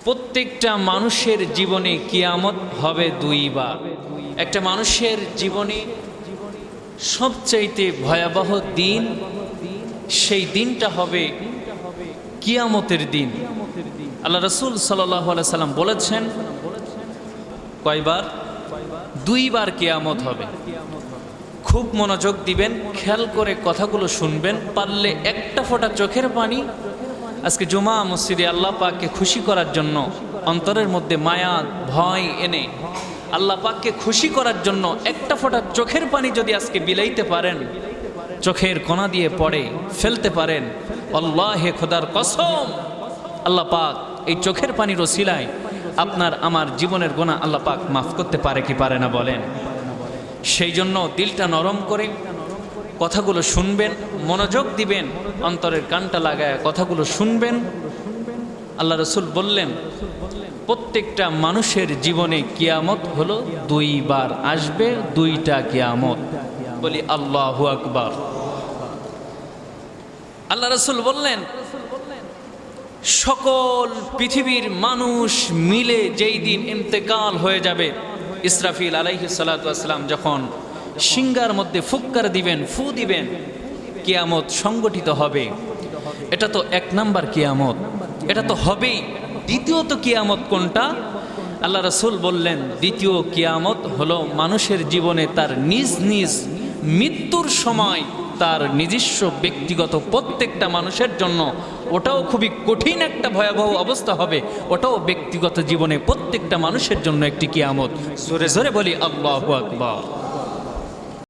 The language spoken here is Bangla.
প্রত্যেকটা মানুষের জীবনে কিয়ামত হবে দুইবার। একটা মানুষের জীবনে সবচাইতে ভয়াবহ দিন, সেই দিনটা হবে কিয়ামতের দিন। আল্লাহ রাসূল সাল্লাল্লাহু আলাইহি সাল্লাম বলেছেন, কয়বার? দুইবার কিয়ামত হবে। খুব মনোযোগ দিবেন, খেয়াল করে কথাগুলো শুনবেন। পারলে একটা ফোঁটা চোখের পানি আজকে জুমা মসজিদে আল্লাহ পাককে খুশি করার জন্য, অন্তরের মধ্যে মায়া ভয় এনে আল্লাহ পাককে খুশি করার জন্য একটা ফোঁটা চোখের পানি যদি আজকে বিলাইতে পারেন, চোখের কোনা দিয়ে পড়ে ফেলতে পারেন, আল্লাহে খোদার কসম, আল্লাহ পাক এই চোখের পানির ওসিলায় আপনার আমার জীবনের গুনাহ আল্লাহ পাক মাফ করতে পারে কি পারে না বলেন? সেই জন্য দিলটা নরম করে কথাগুলো শুনবেন, মনোযোগ দিবেন, অন্তরের কানটা লাগায় কথাগুলো শুনবেন। আল্লাহ রাসূল বললেন, প্রত্যেকটা মানুষের জীবনে কিয়ামত হলো দুইবার আসবে, দুইটা কিয়ামত। বলি আল্লাহু আকবার। আল্লাহ রাসূল বললেন, সকল পৃথিবীর মানুষ মিলে যেই দিন ইন্তেকাল হয়ে যাবে, ইসরাফিল আলাইহিস সালাতু ওয়াস সালাম যখন সিংহার মধ্যে ফুৎকার দিবেন, ফু দিবেন, কিয়ামত সংগঠিত হবে। এটা তো এক নাম্বার কিয়ামত, এটা তো হবেই। দ্বিতীয়ত কিয়ামত কোনটা? আল্লাহ রাসূল বললেন, দ্বিতীয় কিয়ামত হলো মানুষের জীবনে তার নিজ নিজ মৃত্যুর সময় তার নিজস্ব ব্যক্তিগত প্রত্যেকটা মানুষের জন্য ওটাও খুবই কঠিন একটা ভয়াবহ অবস্থা হবে। ওটাও ব্যক্তিগত জীবনে প্রত্যেকটা মানুষের জন্য একটি কিয়ামত। জোরে জোরে বলি আল্লাহু আকবার।